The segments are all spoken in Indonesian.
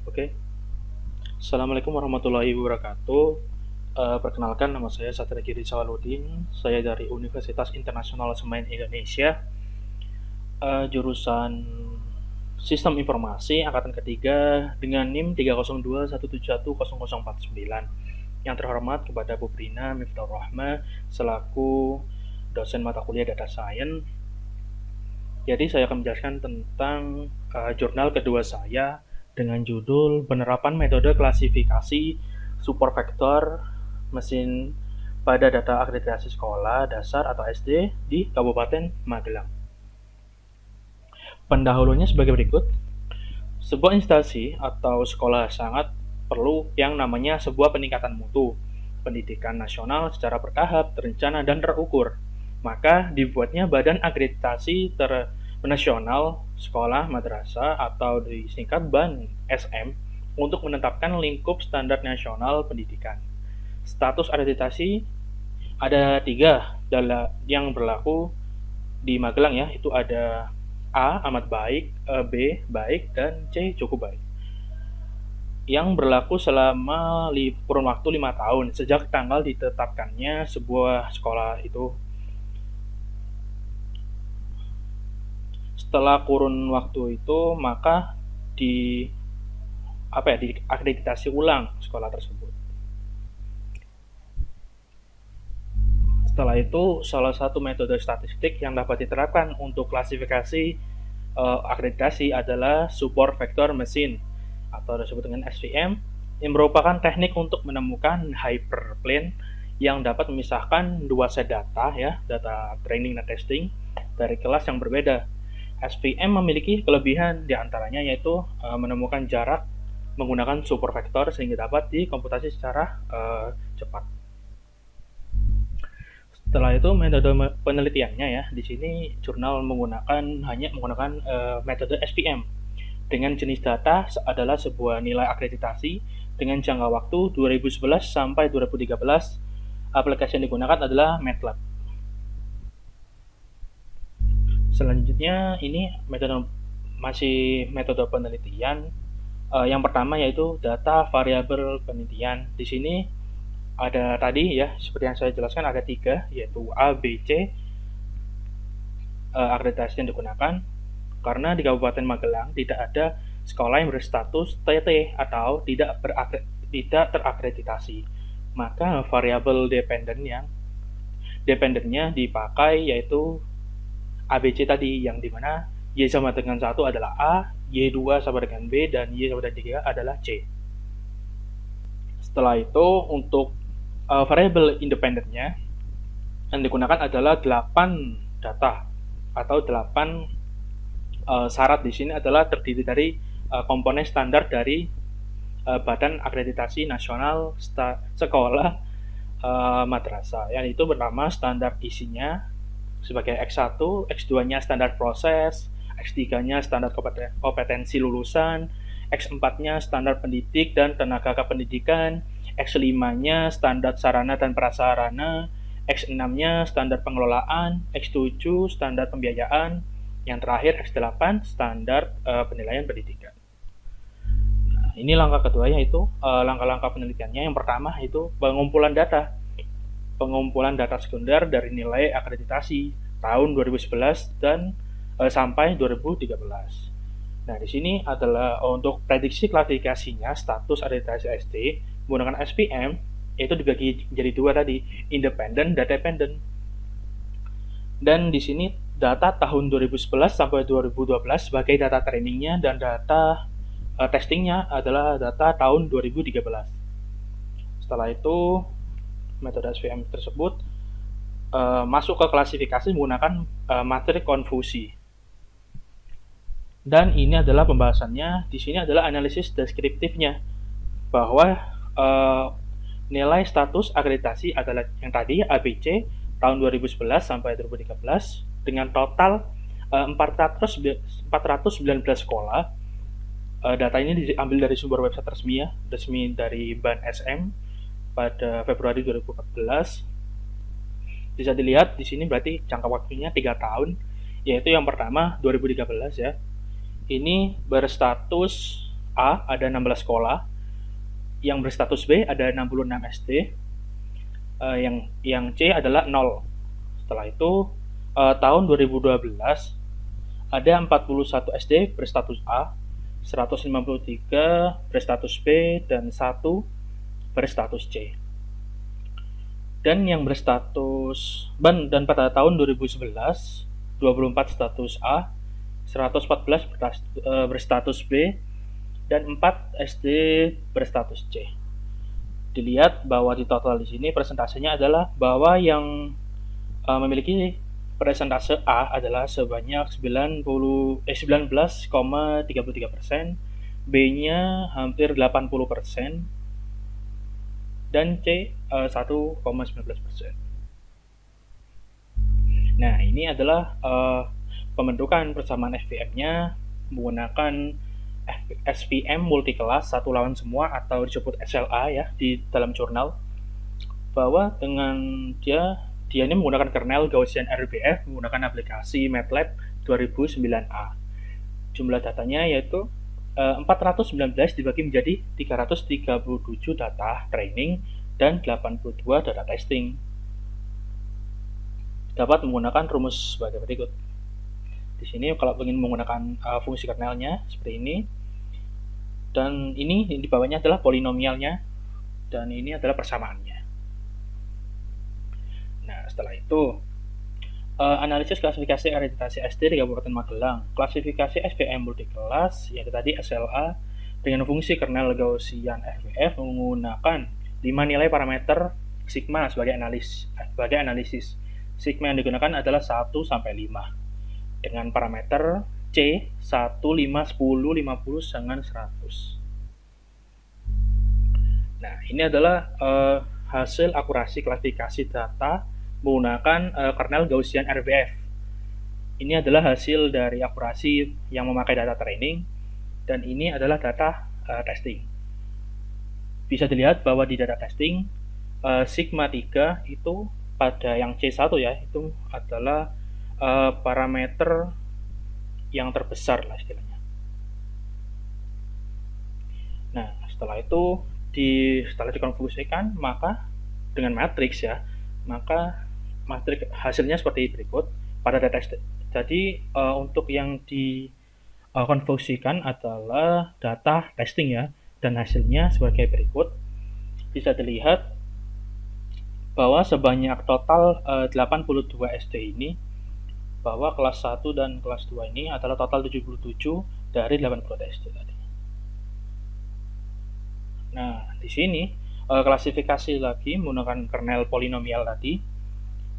Oke, Assalamualaikum warahmatullahi wabarakatuh. Perkenalkan, nama saya Satria Giri Sawaludin. Saya dari Universitas Internasional Semen Indonesia, jurusan Sistem Informasi Angkatan Ketiga dengan NIM 302171049. Yang terhormat kepada Bu Brina Miftahul Rahma selaku dosen mata kuliah Data Science. Jadi saya akan menjelaskan tentang jurnal kedua saya dengan judul Penerapan Metode Klasifikasi Support Vektor Mesin pada Data Akreditasi Sekolah Dasar atau SD di Kabupaten Magelang. Pendahulunya sebagai berikut. Sebuah instansi atau sekolah sangat perlu yang namanya sebuah peningkatan mutu pendidikan nasional secara bertahap, terencana, dan terukur. Maka dibuatnya Badan Akreditasi Nasional Sekolah Madrasah atau disingkat BAN SM untuk menetapkan lingkup standar nasional pendidikan. Status akreditasi ada 3 yang berlaku di Magelang ya, itu ada A amat baik, B baik, dan C cukup baik. Yang berlaku selama kurun waktu 5 tahun sejak tanggal ditetapkannya sebuah sekolah itu. Setelah kurun waktu itu maka diakreditasi ulang sekolah tersebut. Setelah itu, salah satu metode statistik yang dapat diterapkan untuk klasifikasi akreditasi adalah support vector machine atau disebut dengan SVM, yang merupakan teknik untuk menemukan hyperplane yang dapat memisahkan dua set data ya, data training dan testing dari kelas yang berbeda. SVM memiliki kelebihan diantaranya yaitu menemukan jarak menggunakan support vector sehingga dapat dikomputasi secara cepat. Setelah itu metode penelitiannya ya, di sini jurnal hanya menggunakan metode SPM dengan jenis data adalah sebuah nilai akreditasi dengan jangka waktu 2011 sampai 2013. Aplikasi yang digunakan adalah MATLAB. Selanjutnya ini masih metode penelitian. Yang pertama yaitu data variabel penelitian. Di sini ada tadi ya, seperti yang saya jelaskan ada 3 yaitu A, B, C akreditasi yang digunakan karena di Kabupaten Magelang tidak ada sekolah yang berstatus TT atau tidak terakreditasi. Maka variabel dependennya dipakai yaitu ABC tadi, yang dimana Y sama dengan 1 adalah A, Y2 sama dengan B, dan Y sama dengan 3 adalah C. Setelah itu untuk variabel independennya yang digunakan adalah 8 data atau 8 syarat. Di sini adalah terdiri dari komponen standar dari Badan Akreditasi Nasional Sekolah Madrasah, yang itu bernama standar isinya sebagai X1, X2-nya standar proses, X3-nya standar kompetensi lulusan, X4-nya standar pendidik dan tenaga kependidikan, X5-nya standar sarana dan prasarana, X6-nya standar pengelolaan, X7 standar pembiayaan, yang terakhir X8 standar penilaian pendidikan. Nah, ini langkah kedua yaitu langkah-langkah penelitiannya. Yang pertama itu pengumpulan data sekunder dari nilai akreditasi tahun 2011 dan sampai 2013. Nah, di sini adalah untuk prediksi klasifikasinya status akreditasi SD menggunakan SPM, yaitu dibagi menjadi 2 tadi, independen dan dependent. Dan di sini data tahun 2011 sampai 2012 sebagai data trainingnya dan data testingnya adalah data tahun 2013. Setelah itu metode SVM tersebut masuk ke klasifikasi menggunakan materi konfusi. Dan ini adalah pembahasannya. Di sini adalah analisis deskriptifnya, bahwa nilai status akreditasi adalah yang tadi ABC tahun 2011 sampai 2013 dengan total 419 sekolah. Data ini diambil dari sumber website resmi dari BAN SM pada Februari 2014. Bisa dilihat di sini berarti jangka waktunya 3 tahun, yaitu yang pertama 2013 ya. Ini berstatus A ada 16 sekolah, yang berstatus B ada 66 SD, yang C adalah 0. Setelah itu tahun 2012 ada 41 SD berstatus A, 153 berstatus B, dan 1 berstatus C. Dan yang berstatus dan pada tahun 2011 24 status A, 114 berstatus B, dan 4 SD berstatus C. Dilihat bahwa di total di sini persentasenya adalah bahwa yang memiliki persentase A adalah sebanyak 19,33%, B-nya hampir 80%, dan C 1,19%. Nah, ini adalah pembentukan persamaan SVM-nya menggunakan SVM multikelas satu lawan semua atau disebut SLA ya di dalam jurnal, bahwa dengan dia ini menggunakan kernel Gaussian RBF menggunakan aplikasi MATLAB 2009A. Jumlah datanya yaitu 419 dibagi menjadi 337 data training dan 82 data testing. Dapat menggunakan rumus sebagai berikut. Di sini kalau ingin menggunakan fungsi kernelnya seperti ini, dan ini di bawahnya adalah polinomialnya, dan ini adalah persamaannya. Nah, setelah itu analisis klasifikasi aritasi SD di Kabupaten Magelang, klasifikasi SVM multikelas yaitu tadi SLA dengan fungsi kernel Gaussian RBF menggunakan 5 nilai parameter sigma sebagai analisis. Sigma yang digunakan adalah 1 sampai 5 dengan parameter C 1, 5, 10, 50 dengan 100. Nah, ini adalah hasil akurasi klasifikasi data menggunakan kernel Gaussian RBF. Ini adalah hasil dari akurasi yang memakai data training, dan ini adalah data testing. Bisa dilihat bahwa di data testing sigma 3 itu pada yang C1 ya, itu adalah parameter yang terbesar lah istilahnya. Nah, setelah itu setelah dikonvolusikan maka dengan matriks ya, maka matriks hasilnya seperti berikut pada data. Jadi untuk yang dikonvolusikan adalah data testing ya, dan hasilnya sebagai berikut. Bisa dilihat bahwa sebanyak total 82 SD ini, bahwa kelas 1 dan kelas 2 ini adalah total 77 dari 80 SD tadi. Nah, di sini klasifikasi lagi menggunakan kernel polinomial tadi.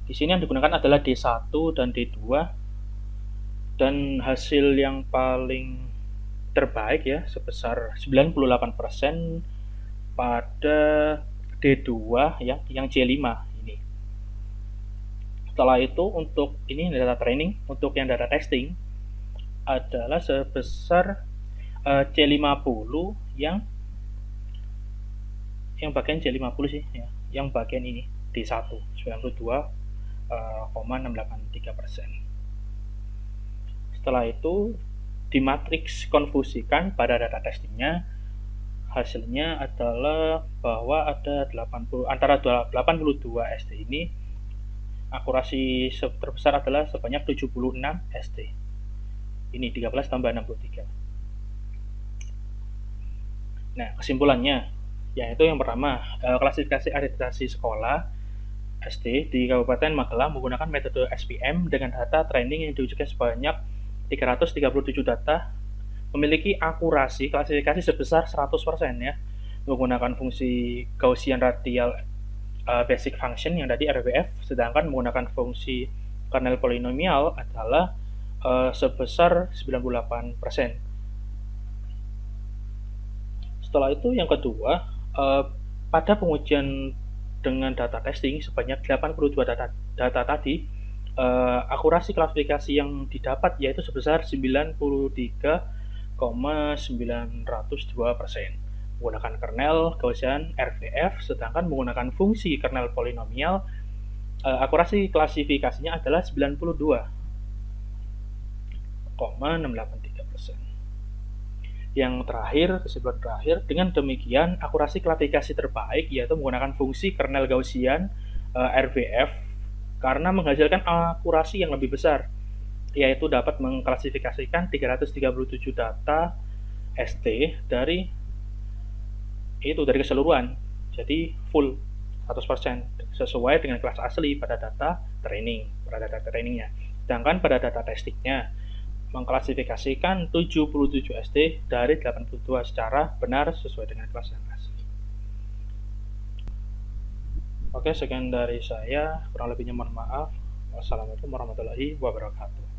Di sini yang digunakan adalah D1 dan D2, dan hasil yang paling terbaik ya sebesar 98% pada D2 ya, yang C5 ini. Setelah itu untuk ini data training, untuk yang data testing adalah sebesar C50 yang bagian C50 sih ya, yang bagian ini D1 92,683%. Setelah itu di matriks konfusikan pada data testingnya, hasilnya adalah bahwa ada antara 82 SD ini akurasi terbesar adalah sebanyak 76 SD. Ini 13 tambah 63. Nah, kesimpulannya yaitu yang pertama, klasifikasi aritasi sekolah SD di Kabupaten Magelang menggunakan metode SVM dengan data training yang diujikan sebanyak 337 data, memiliki akurasi klasifikasi sebesar 100% ya, menggunakan fungsi Gaussian radial basic function yang tadi RBF, sedangkan menggunakan fungsi kernel polinomial adalah sebesar 98%. Setelah itu yang kedua, pada pengujian dengan data testing sebanyak 82 data tadi, akurasi klasifikasi yang didapat yaitu sebesar 93,902% menggunakan kernel Gaussian RBF, sedangkan menggunakan fungsi kernel polinomial akurasi klasifikasinya adalah 92,683%. Yang terakhir, kesimpulan terakhir, dengan demikian akurasi klasifikasi terbaik yaitu menggunakan fungsi kernel Gaussian RVF karena menghasilkan akurasi yang lebih besar, yaitu dapat mengklasifikasikan 337 data ST dari keseluruhan. Jadi full 100% sesuai dengan kelas asli pada data trainingnya. Sedangkan pada data testingnya mengklasifikasikan 77 ST dari 82 secara benar sesuai dengan kelas yang asli. Oke, sekian dari saya. Kurang lebihnya mohon maaf. Wassalamualaikum warahmatullahi wabarakatuh.